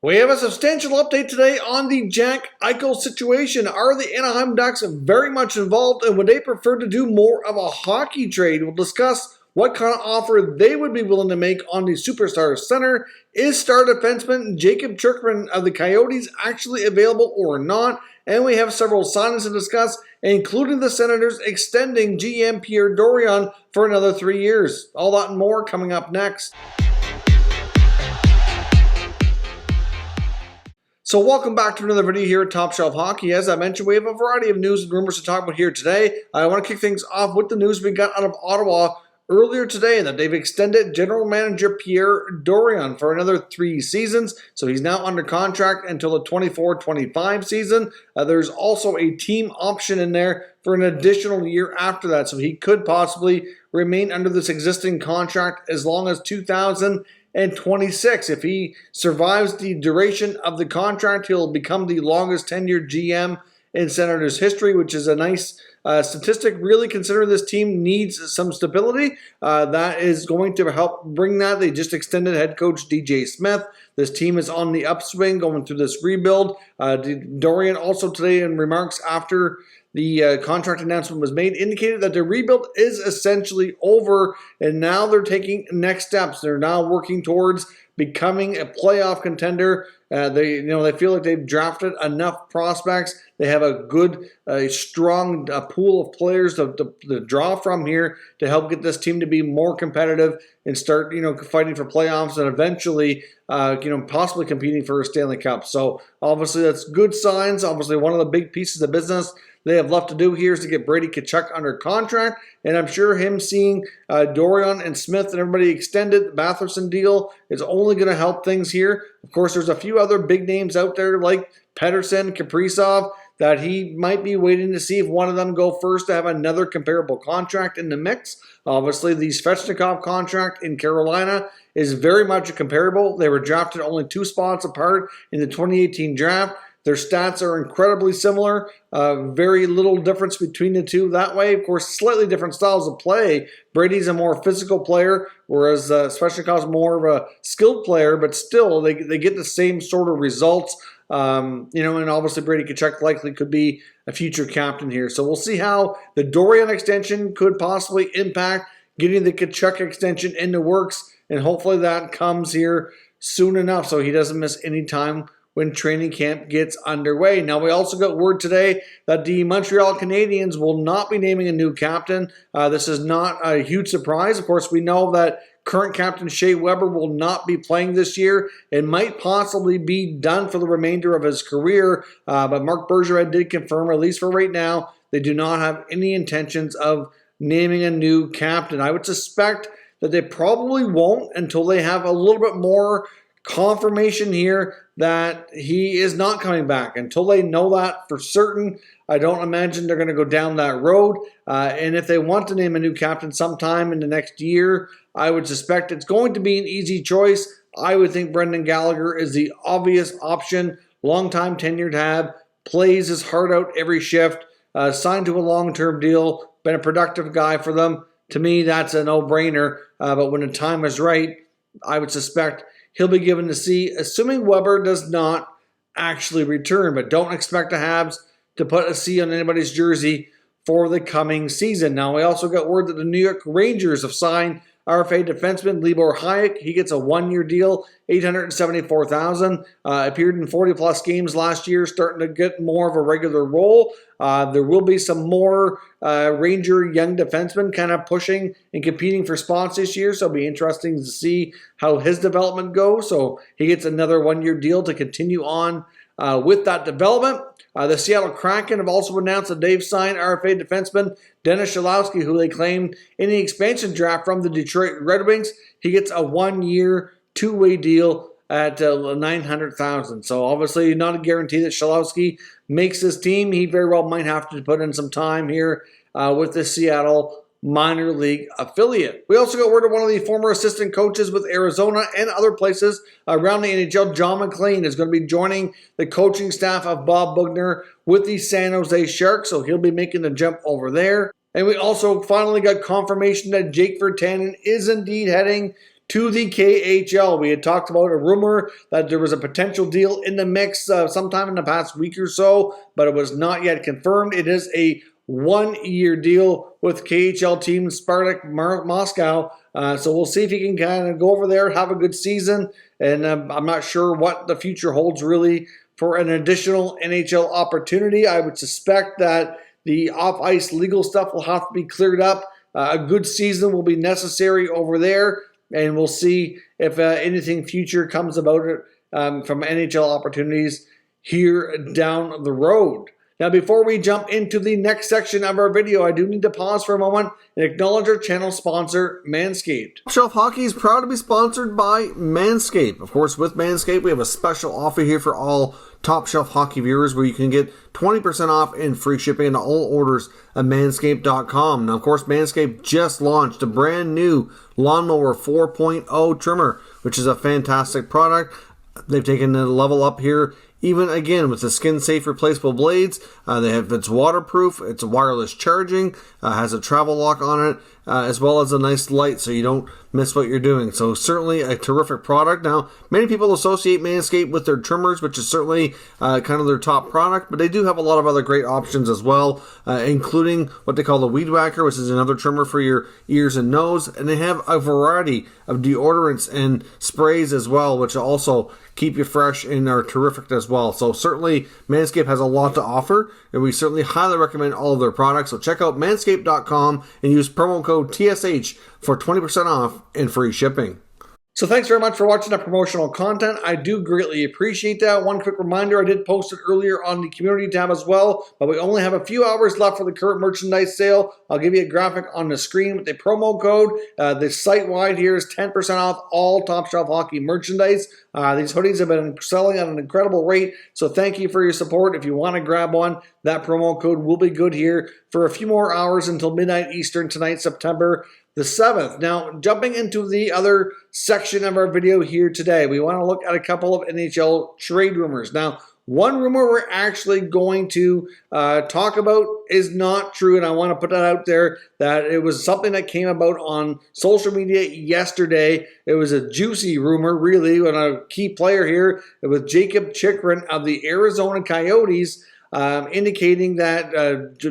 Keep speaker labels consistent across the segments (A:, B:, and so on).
A: We have a substantial update today on the Jack Eichel situation. Are the Anaheim Ducks very much involved, and would they prefer to do more of a hockey trade? We'll discuss what kind of offer they would be willing to make on the superstar center. Is star defenseman Jacob Chychrun of the Coyotes actually available or not? And we have several signings to discuss, including the Senators extending GM Pierre Dorion for another 3 years. All that and more coming up next. So welcome back to another video here at Top Shelf Hockey. As I mentioned, we have a variety of news and rumors to talk about here today. I want to kick things off with the news we got out of Ottawa earlier today that they've extended General Manager Pierre Dorion for another 3 seasons. So he's now under contract until the 24-25 season. There's also a team option in there for an additional year after that. So he could possibly remain under this existing contract as long as 2026. If he survives the duration of the contract, he'll become the longest tenured GM in Senators history, which is a nice statistic, really, considering this team needs some stability. That is going to help bring that. They just extended head coach DJ Smith. This team is on the upswing going through this rebuild. Dorion also today, in remarks after the contract announcement was made, indicated that the rebuild is essentially over, and now they're taking next steps. They're now working towards becoming a playoff contender. They feel like they've drafted enough prospects. They have a good, strong pool of players to draw from here to help get this team to be more competitive and start, fighting for playoffs and eventually, possibly competing for a Stanley Cup. So obviously that's good signs. Obviously one of the big pieces of business they have left to do here is to get Brady Tkachuk under contract, and I'm sure him seeing Dorion and Smith and everybody extended the Batherson deal is only going to help things here. Of course, there's a few other big names out there like Pettersson, Kaprizov, that he might be waiting to see if one of them go first to have another comparable contract in the mix. Obviously, the Svechnikov contract in Carolina is very much comparable. They were drafted only 2 spots apart in the 2018 draft. Their stats are incredibly similar, very little difference between the two that way. Of course, slightly different styles of play. Brady's a more physical player, whereas Svechnikov's more of a skilled player, but still they get the same sort of results. And obviously Brady Tkachuk likely could be a future captain here. So we'll see how the Dorion extension could possibly impact getting the Tkachuk extension in the works, and hopefully that comes here soon enough so he doesn't miss any time when training camp gets underway. Now, we also got word today that the Montreal Canadiens will not be naming a new captain. This is not a huge surprise. Of course, we know that current captain Shea Weber will not be playing this year and might possibly be done for the remainder of his career. But Marc Bergevin did confirm, at least for right now, they do not have any intentions of naming a new captain. I would suspect that they probably won't until they have a little bit more confirmation here that he is not coming back. Until they know that for certain, I don't imagine they're going to go down that road. And if they want to name a new captain sometime in the next year, I would suspect it's going to be an easy choice. I would think Brendan Gallagher is the obvious option. Long-time tenured tab, plays his heart out every shift, signed to a long-term deal, been a productive guy for them. To me, that's a no-brainer. But when the time is right, I would suspect he'll be given the C, assuming Weber does not actually return. But don't expect the Habs to put a C on anybody's jersey for the coming season. Now, we also got word that the New York Rangers have signed RFA defenseman Libor Hajek. He gets a 1-year deal, $874,000. Appeared in 40-plus games last year, starting to get more of a regular role. There will be some more Ranger young defensemen kind of pushing and competing for spots this year, so it'll be interesting to see how his development goes. So he gets another 1-year deal to continue on with that development. The Seattle Kraken have also announced that they've signed RFA defenseman Dennis Cholowski, who they claimed in the expansion draft from the Detroit Red Wings. He gets a 1-year, 2-way deal at $900,000. So obviously not a guarantee that Cholowski makes this team. He very well might have to put in some time here with the Seattle minor league affiliate. We also got word of one of the former assistant coaches with Arizona and other places around the NHL, John McLean, is going to be joining the coaching staff of Bob Bugner with the San Jose Sharks, so he'll be making the jump over there. And we also finally got confirmation that Jake Virtanen is indeed heading to the KHL. We had talked about a rumor that there was a potential deal in the mix sometime in the past week or so, but it was not yet confirmed. It is a 1-year deal with KHL team Spartak Moscow. So we'll see if he can kind of go over there, have a good season, and I'm not sure what the future holds really for an additional NHL opportunity. I would suspect that the off-ice legal stuff will have to be cleared up. A good season will be necessary over there, and we'll see if anything future comes about it from NHL opportunities here down the road. Now, before we jump into the next section of our video, I do need to pause for a moment and acknowledge our channel sponsor, Manscaped. Top Shelf Hockey is proud to be sponsored by Manscaped. Of course, with Manscaped, we have a special offer here for all Top Shelf Hockey viewers where you can get 20% off and free shipping on all orders at manscaped.com. Now, of course, Manscaped just launched a brand new Lawnmower 4.0 trimmer, which is a fantastic product. They've taken the level up here, even again with the skin-safe replaceable blades. It's waterproof, it's wireless charging, has a travel lock on it, as well as a nice light so you don't miss what you're doing. So certainly a terrific product. Now, many people associate Manscaped with their trimmers, which is certainly kind of their top product, but they do have a lot of other great options as well, including what they call the Weed Whacker, which is another trimmer for your ears and nose. And they have a variety of deodorants and sprays as well, which also keep you fresh and are terrific as well. So certainly Manscaped has a lot to offer, and we certainly highly recommend all of their products. So check out manscaped.com and use promo code TSH for 20% off and free shipping. So thanks very much for watching the promotional content. I do greatly appreciate that. One quick reminder, I did post it earlier on the community tab as well, but we only have a few hours left for the current merchandise sale. I'll give you a graphic on the screen with the promo code. The site-wide here is 10% off all Top Shelf Hockey merchandise. These hoodies have been selling at an incredible rate, so thank you for your support. If you want to grab one, that promo code will be good here for a few more hours until midnight Eastern tonight, September the 7th. Now, jumping into the other section of our video here today, we want to look at a couple of NHL trade rumors. Now, one rumor we're actually going to talk about is not true, and I want to put that out there, that it was something that came about on social media yesterday. It was a juicy rumor, really, and a key player here. It was Jakob Chychrun of the Arizona Coyotes, indicating that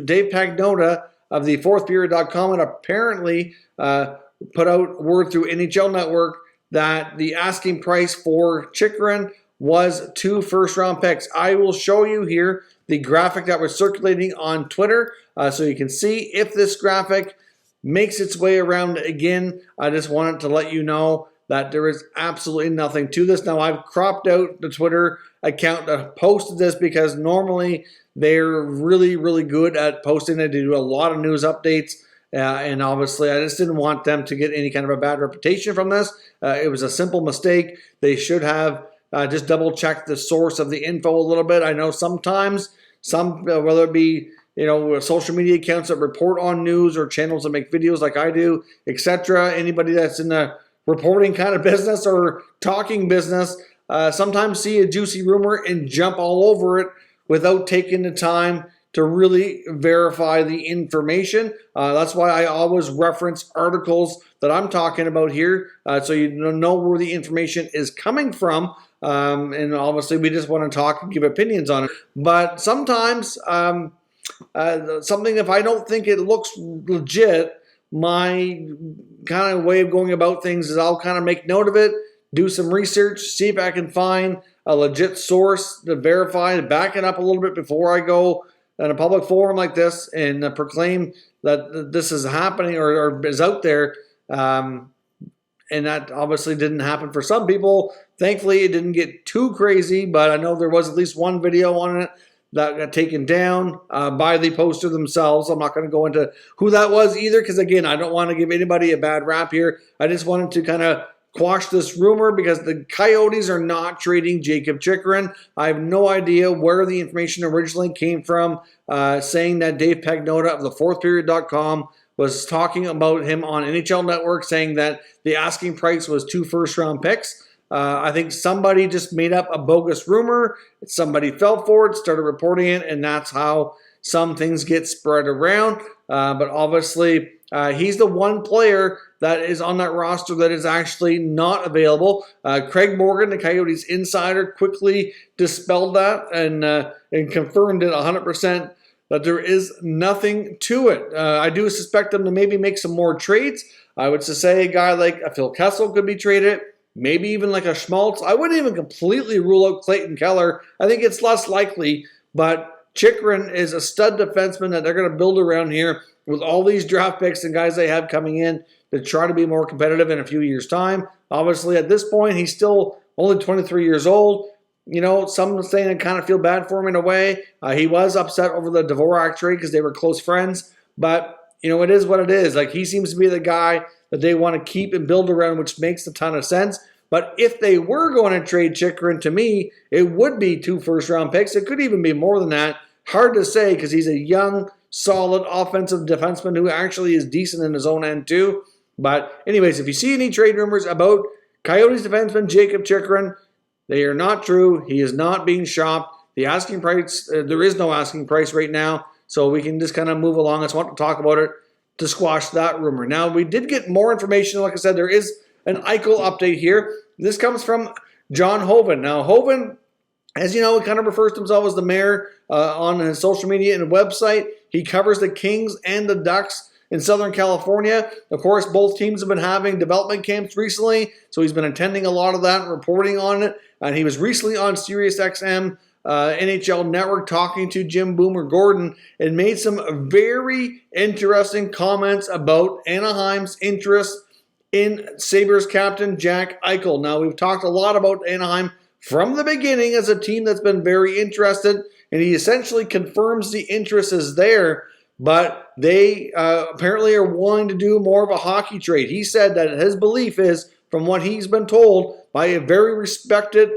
A: Dave Pagnotta of the fourthperiod.com had apparently put out word through NHL Network that the asking price for Chychrun was 2 first-round picks. I will show you here the graphic that was circulating on Twitter so you can see if this graphic makes its way around again. I just wanted to let you know that there is absolutely nothing to this. Now, I've cropped out the Twitter account that posted this because normally they're really, really good at posting it. They do a lot of news updates. And obviously, I just didn't want them to get any kind of a bad reputation from this. It was a simple mistake. They should have just double-checked the source of the info a little bit. I know sometimes, whether it be social media accounts that report on news or channels that make videos like I do, etc., anybody that's in the reporting kind of business or talking business, sometimes see a juicy rumor and jump all over it without taking the time to really verify the information. That's why I always reference articles that I'm talking about here, so you know where the information is coming from. And obviously, we just want to talk and give opinions on it. But sometimes, something, if I don't think it looks legit, my kind of way of going about things is I'll kind of make note of it, do some research, see if I can find a legit source to verify, to back it up a little bit before I go in a public forum like this and proclaim that this is happening or is out there. And that obviously didn't happen for some people. Thankfully, it didn't get too crazy, but I know there was at least one video on it that got taken down by the poster themselves. I'm not going to go into who that was either because, again, I don't want to give anybody a bad rap here. I just wanted to kind of quash this rumor because the Coyotes are not trading Jakob Chychrun. I have no idea where the information originally came from, saying that Dave Pagnotta of the fourthperiod.com was talking about him on NHL Network, saying that the asking price was 2 first-round picks. I think somebody just made up a bogus rumor. Somebody fell for it, started reporting it, and that's how some things get spread around. But obviously, he's the one player that is on that roster that is actually not available. Craig Morgan, the Coyotes insider, quickly dispelled that and confirmed it 100% that there is nothing to it. I do suspect them to maybe make some more trades. I would say a guy like a Phil Kessel could be traded, maybe even like a Schmaltz. I wouldn't even completely rule out Clayton Keller. I think it's less likely, but Chychrun is a stud defenseman that they're going to build around here with all these draft picks and guys they have coming in to try to be more competitive in a few years' time. Obviously, at this point, he's still only 23 years old. You know, some saying I kind of feel bad for him in a way. He was upset over the Dvorak trade because they were close friends. But, you know, it is what it is. Like, he seems to be the guy that they want to keep and build around, which makes a ton of sense. But if they were going to trade Chychrun, to me, it would be 2 first-round picks. It could even be more than that. Hard to say because he's a young, solid offensive defenseman who actually is decent in his own end too. But anyways, if you see any trade rumors about Coyotes defenseman Jakob Chychrun, they are not true. He is not being shopped. The asking price, there is no asking price right now, so we can just kind of move along. I just want to talk about it to squash that rumor. Now, we did get more information. Like I said, there is an Eichel update here. This comes from John Hoven. Now, Hoven, as you know, he kind of refers to himself as the mayor on his social media and website. He covers the Kings and the Ducks in Southern California. Of course, both teams have been having development camps recently, so he's been attending a lot of that and reporting on it. And he was recently on SiriusXM NHL Network talking to Jim Boomer Gordon and made some very interesting comments about Anaheim's interest in Sabres captain Jack Eichel. Now, we've talked a lot about Anaheim from the beginning as a team that's been very interested, and he essentially confirms the interest is there, but they apparently are willing to do more of a hockey trade. He said that his belief is, from what he's been told by a very respected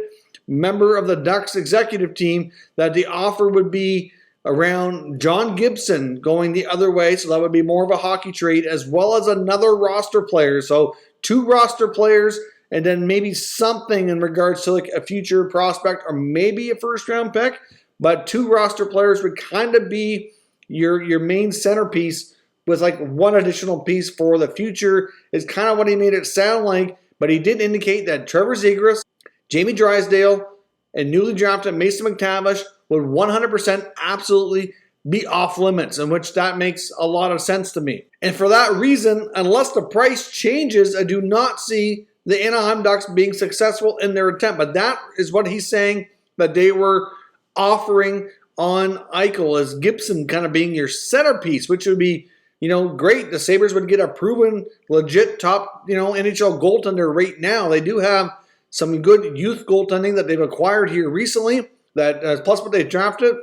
A: member of the Ducks executive team, that the offer would be around John Gibson going the other way, so that would be more of a hockey trade, as well as another roster player. So 2 roster players, and then maybe something in regards to like a future prospect or maybe a first-round pick. But 2 roster players would kind of be your main centerpiece with like 1 additional piece for the future is kind of what he made it sound like. But he did indicate that Trevor Zegras, Jamie Drysdale, and newly drafted Mason McTavish would 100% absolutely be off limits, in which that makes a lot of sense to me. And for that reason, unless the price changes, I do not see the Anaheim Ducks being successful in their attempt. But that is what he's saying that they were offering on Eichel, as Gibson kind of being your centerpiece, which would be, you know, great. The Sabres would get a proven, legit top, you know, NHL goaltender right now. They do have some good youth goaltending that they've acquired here recently, that plus what they drafted,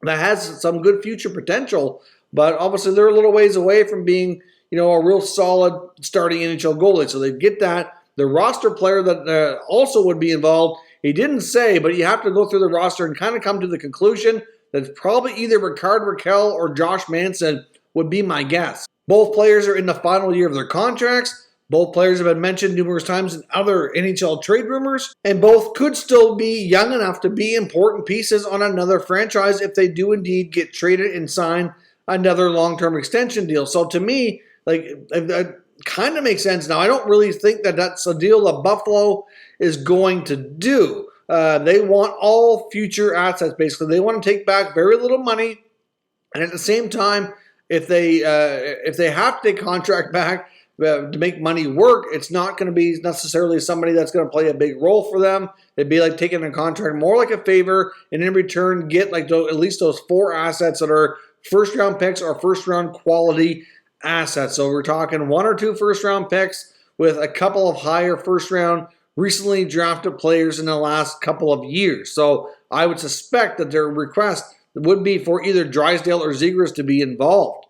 A: that has some good future potential. But obviously they're a little ways away from being, you know, a real solid starting NHL goalie. So they get that. The roster player that also would be involved, he didn't say, but you have to go through the roster and kind of come to the conclusion that it's probably either Rickard Rakell or Josh Manson would be my guess. Both players are in the final year of their contracts. Both players have been mentioned numerous times in other NHL trade rumors, and both could still be young enough to be important pieces on another franchise if they do indeed get traded and sign another long-term extension deal. So to me, like, it kind of makes sense. Now, I don't really think that that's a deal that Buffalo is going to do. They want all future assets, basically. They want to take back very little money, and at the same time, if they have to take contract back to make money work, it's not going to be necessarily somebody that's going to play a big role for them. It'd be like taking a contract more like a favor, and in return get like at least those 4 assets that are first-round picks or first-round quality assets. So we're talking 1 or 2 first-round picks with a couple of higher first-round recently drafted players in the last couple of years. So I would suspect that their request would be for either Drysdale or Zegras to be involved,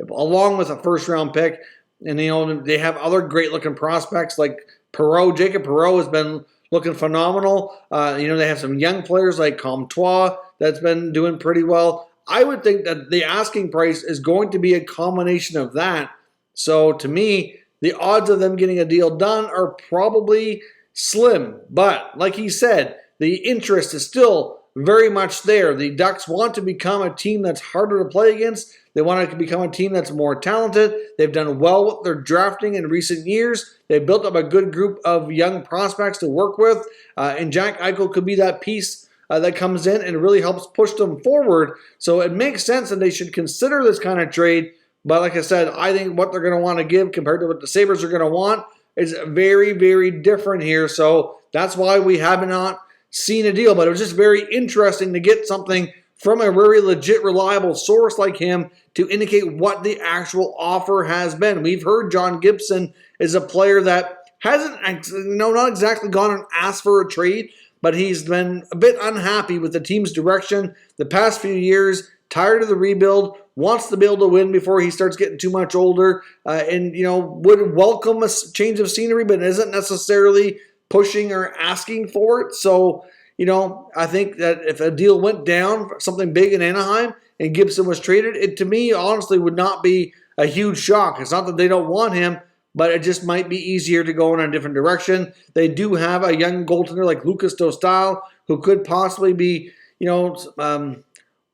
A: along with a first-round pick. And, you know, they have other great-looking prospects like Perreault. Jacob Perreault has been looking phenomenal. You know, they have some young players like Comtois that's been doing pretty well. I would think that the asking price is going to be a combination of that. So, to me, the odds of them getting a deal done are probably slim. But, like he said, the interest is still very much there. The Ducks want to become a team that's harder to play against. They want to become a team that's more talented. They've done well with their drafting in recent years. They've built up a good group of young prospects to work with, and Jack Eichel could be that piece that comes in and really helps push them forward. So it makes sense that they should consider this kind of trade. But like I said, I think what they're going to want to give compared to what the Sabres are going to want is very, very different here. So that's why we have not seen a deal. But it was just very interesting to get something from a very legit, reliable source like him to indicate what the actual offer has been. We've heard John Gibson is a player that hasn't, not exactly gone and asked for a trade, but he's been a bit unhappy with the team's direction the past few years, tired of the rebuild, wants to be able to win before he starts getting too much older, and would welcome a change of scenery, but isn't necessarily pushing or asking for it. So, I think that if a deal went down, something big in Anaheim, and Gibson was traded, it to me honestly would not be a huge shock. It's not that they don't want him, but it just might be easier to go in a different direction. They do have a young goaltender like Lucas Dostal who could possibly be,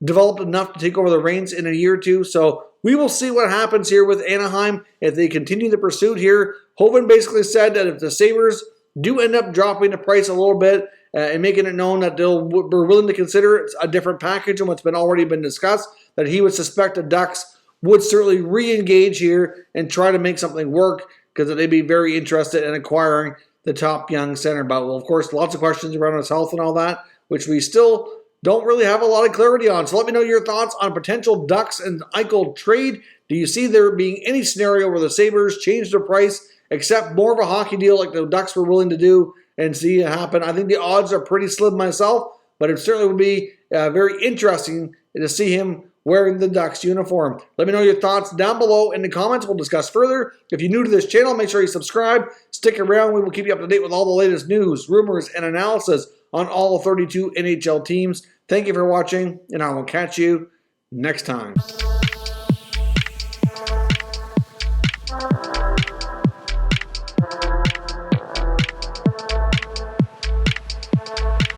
A: developed enough to take over the reins in a year or two. So we will see what happens here with Anaheim if they continue the pursuit here. Hoven basically said that if the Sabres do end up dropping the price a little bit and making it known that they're willing to consider a different package than what's already been discussed, that he would suspect the Ducks would certainly re-engage here and try to make something work because they'd be very interested in acquiring the top young center. But, well, of course, lots of questions around his health and all that, which we still don't really have a lot of clarity on. So let me know your thoughts on potential Ducks and Eichel trade. Do you see there being any scenario where the Sabres change their price, accept more of a hockey deal like the Ducks were willing to do, and see it happen? I think the odds are pretty slim myself, but it certainly would be very interesting to see him wearing the Ducks uniform. Let me know your thoughts down below in the comments. We'll discuss further. If you're new to this channel, make sure you subscribe. Stick around. We will keep you up to date with all the latest news, rumors, and analysis on all 32 NHL teams. Thank you for watching, and I will catch you next time.